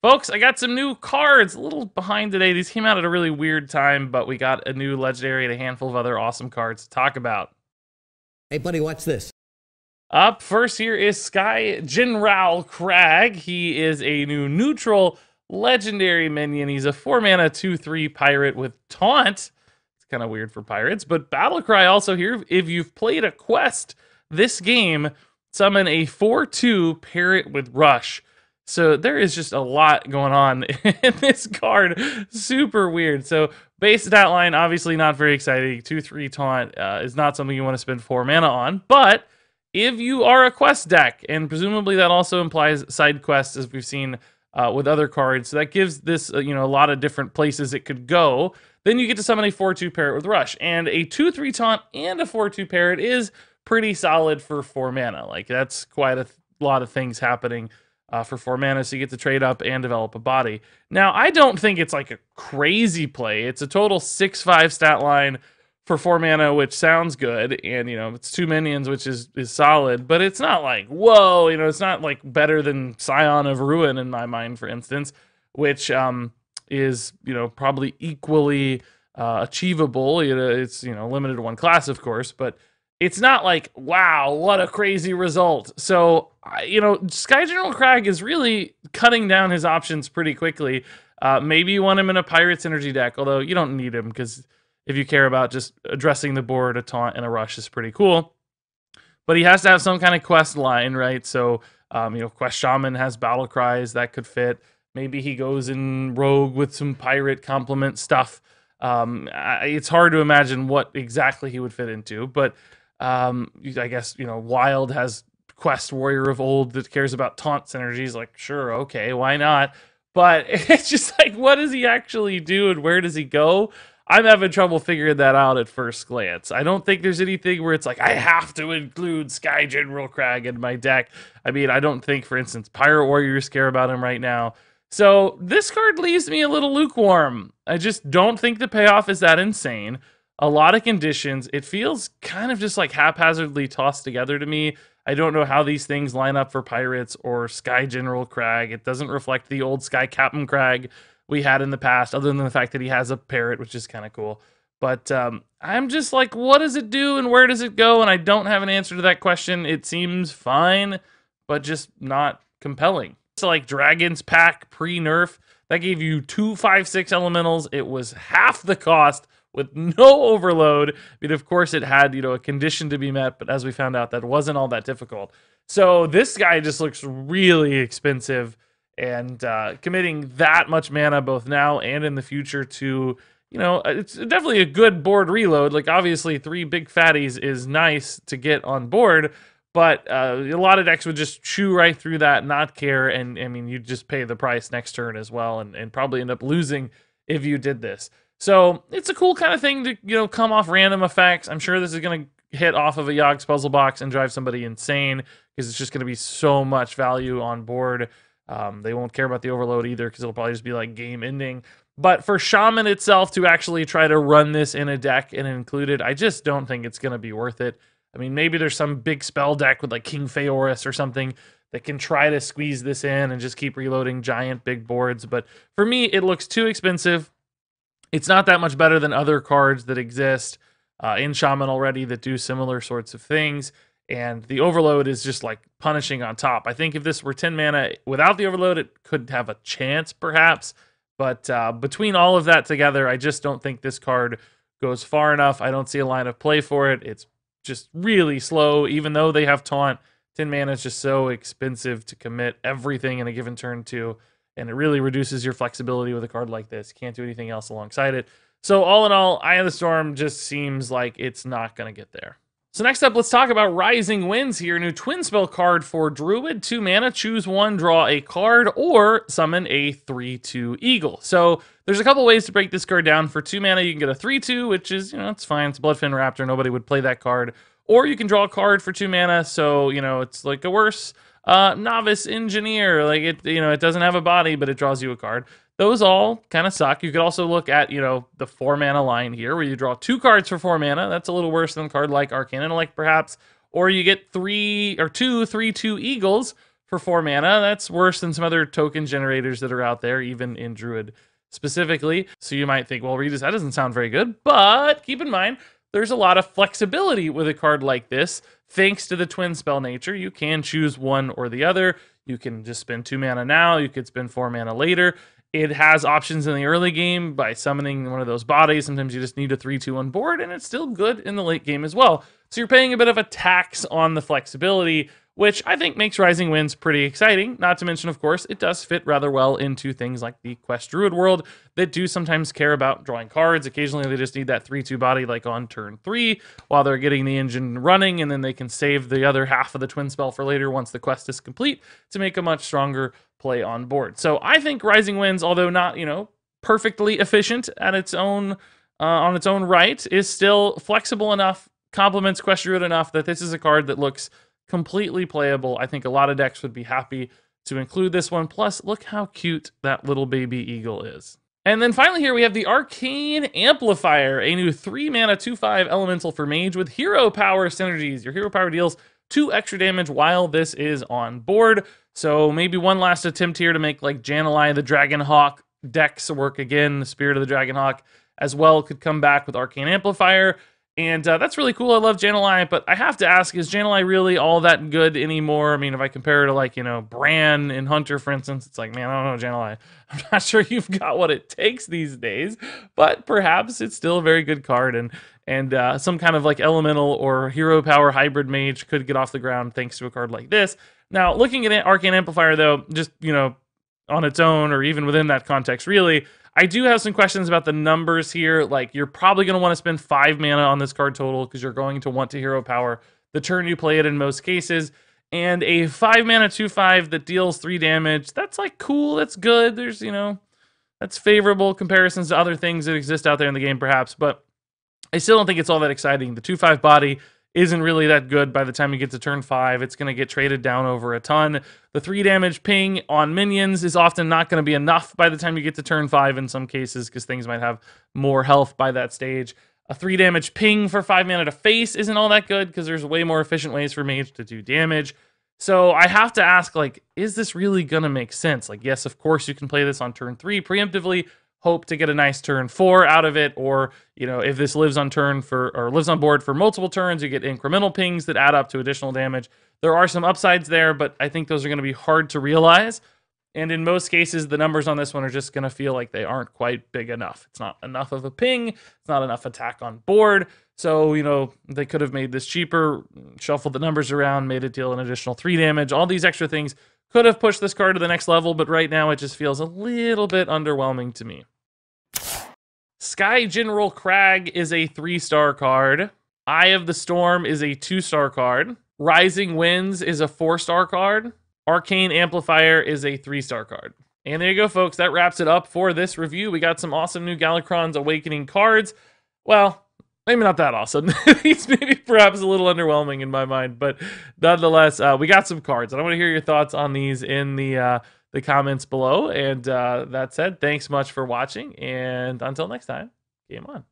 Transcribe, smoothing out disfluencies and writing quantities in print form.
Folks, I got some new cards. A little behind today. These came out at a really weird time, but we got a new legendary and a handful of other awesome cards to talk about. Hey, buddy, watch this. Up first here is General Crag. He is a new neutral legendary minion. He's a 4-mana 2/3 pirate with taunt. It's kind of weird for pirates, but battle cry also here. If you've played a quest this game, summon a 4/2 parrot with rush. So there is just a lot going on in this card. Super weird. So base stat line, obviously not very exciting. 2/3 taunt is not something you want to spend 4 mana on. But if you are a quest deck, and presumably that also implies side quests, as we've seen with other cards, so that gives this a lot of different places it could go. Then you get to summon a 4/2 parrot with rush, and a 2/3 taunt and a 4/2 parrot is pretty solid for 4 mana. Like that's quite a lot of things happening. For 4 mana, so you get to trade up and develop a body. Now, I don't think it's like a crazy play. It's a total 6/5 stat line for 4 mana, which sounds good, and it's 2 minions, which is solid, but it's not like, whoa, it's not like better than Scion of Ruin in my mind, for instance, which is probably equally achievable. It's limited to one class, of course, but it's not like, wow, what a crazy result. So, Sky General Crag is really cutting down his options pretty quickly. Maybe you want him in a Pirates Energy deck, although you don't need him, because if you care about just addressing the board, a taunt and a rush is pretty cool. But he has to have some kind of quest line, right? So, Quest Shaman has battle cries that could fit. Maybe he goes in rogue with some pirate complement stuff. It's hard to imagine what exactly he would fit into, but I guess, Wild has Quest Warrior of Old that cares about taunt synergies. Like, sure, okay, why not? But it's just like, what does he actually do and where does he go? I'm having trouble figuring that out at first glance. I don't think there's anything where it's like, I have to include Sky General Crag in my deck. I mean, I don't think, for instance, Pirate Warriors care about him right now. So this card leaves me a little lukewarm. I just don't think the payoff is that insane. A lot of conditions. It feels kind of just like haphazardly tossed together to me. I don't know how these things line up for Pirates or Sky General Crag. It doesn't reflect the old Sky Captain Crag we had in the past, other than the fact that he has a parrot, which is kind of cool. But I'm just like, what does it do and where does it go? And I don't have an answer to that question. It seems fine, but just not compelling. So like Dragon's Pack pre-nerf, that gave you 2 5/6 elementals. It was half the cost, with no overload. I mean, of course, it had, a condition to be met, but as we found out, that wasn't all that difficult. So this guy just looks really expensive, and committing that much mana both now and in the future to, it's definitely a good board reload. Like, obviously, 3 big fatties is nice to get on board, but a lot of decks would just chew right through that, not care, and, I mean, you'd just pay the price next turn as well, and probably end up losing if you did this. So it's a cool kind of thing to, come off random effects. I'm sure this is going to hit off of a Yogg's Puzzle Box and drive somebody insane, because it's just going to be so much value on board. They won't care about the overload either, because it'll probably just be like game ending. But for Shaman itself to actually try to run this in a deck and include it, I just don't think it's going to be worth it. I mean, maybe there's some big spell deck with like King Phaoris or something that can try to squeeze this in and just keep reloading giant big boards. But for me, it looks too expensive. It's not that much better than other cards that exist in Shaman already that do similar sorts of things. And the overload is just like punishing on top. I think if this were 10 mana without the overload, it could have a chance perhaps. But between all of that together, I just don't think this card goes far enough. I don't see a line of play for it. It's just really slow. Even though they have taunt, 10 mana is just so expensive to commit everything in a given turn to. And it really reduces your flexibility with a card like this. You can't do anything else alongside it. So all in all, Eye of the Storm just seems like it's not going to get there. So next up, let's talk about Rising Winds here. New twin spell card for Druid. 2 mana, choose one, draw a card, or summon a 3/2 Eagle. So there's a couple ways to break this card down. For 2 mana, you can get a 3/2, which is, it's fine. It's Bloodfin Raptor. Nobody would play that card. Or you can draw a card for 2 mana. So, it's like a worse Novice Engineer. Like it doesn't have a body, but it draws you a card. Those all kind of suck. You could also look at, the 4 mana line here where you draw 2 cards for 4 mana. That's a little worse than a card like Arcane Intellect, perhaps. Or you get 2 3/2 Eagles for 4 mana. That's worse than some other token generators that are out there, even in Druid specifically. So you might think, well, Regis, that doesn't sound very good. But keep in mind, there's a lot of flexibility with a card like this. Thanks to the twin spell nature, you can choose one or the other. You can just spend 2 mana now. You could spend 4 mana later. It has options in the early game by summoning one of those bodies. Sometimes you just need a 3/2 on board, and it's still good in the late game as well. So you're paying a bit of a tax on the flexibility, which I think makes Rising Winds pretty exciting. Not to mention, of course, it does fit rather well into things like the Quest Druid world that do sometimes care about drawing cards. Occasionally, they just need that 3/2 body like on turn 3 while they're getting the engine running, and then they can save the other half of the twin spell for later once the quest is complete to make a much stronger play on board. So I think Rising Winds, although not, perfectly efficient at its own on its own right, is still flexible enough, complements Quest Druid enough that this is a card that looks completely playable. I think a lot of decks would be happy to include this one. Plus, look how cute that little baby eagle is. And then finally here we have the Arcane Amplifier, a new 3 mana 2/5 elemental for Mage with hero power synergies. Your hero power deals 2 extra damage while this is on board. So maybe one last attempt here to make like Jan'alai the Dragonhawk decks work again. The Spirit of the Dragonhawk as well could come back with Arcane Amplifier. And that's really cool. I love Jan'alai, but I have to ask, is Jan'alai really all that good anymore? I mean, if I compare it to like, Bran in Hunter, for instance, it's like, man, I don't know, Jan'alai. I'm not sure you've got what it takes these days, but perhaps it's still a very good card, and some kind of like elemental or hero power hybrid mage could get off the ground thanks to a card like this. Now, looking at Arcane Amplifier, though, just, on its own or even within that context, really, I do have some questions about the numbers here. Like, you're probably going to want to spend 5 mana on this card total because you're going to want to hero power the turn you play it in most cases. And a 5 mana 2/5 that deals 3 damage, that's like cool, that's good. There's, that's favorable comparisons to other things that exist out there in the game perhaps, but I still don't think it's all that exciting. The 2/5 body isn't really that good by the time you get to turn 5. It's going to get traded down over a ton. The 3 damage ping on minions is often not going to be enough by the time you get to turn 5 in some cases, because things might have more health by that stage. A 3 damage ping for 5 mana to face isn't all that good, because there's way more efficient ways for Mage to do damage. So I have to ask, like, is this really going to make sense? Like, yes, of course you can play this on turn 3 preemptively, hope to get a nice turn 4 out of it, or if this lives on board for multiple turns, you get incremental pings that add up to additional damage. There are some upsides there, but I think those are going to be hard to realize, and in most cases the numbers on this one are just going to feel like they aren't quite big enough. It's not enough of a ping, it's not enough attack on board, so they could have made this cheaper, shuffled the numbers around, made it deal an additional 3 damage. All these extra things could have pushed this card to the next level, but right now it just feels a little bit underwhelming to me. Sky General Crag is a 3-star card. Eye of the Storm is a 2-star card. Rising Winds is a 4-star card. Arcane Amplifier is a 3-star card. And there you go, folks. That wraps it up for this review. We got some awesome new Galakrond's Awakening cards. Well, maybe not that awesome. It's maybe perhaps a little underwhelming in my mind, but nonetheless, we got some cards. And I want to hear your thoughts on these in the comments below. And that said, thanks much for watching. And until next time, game on.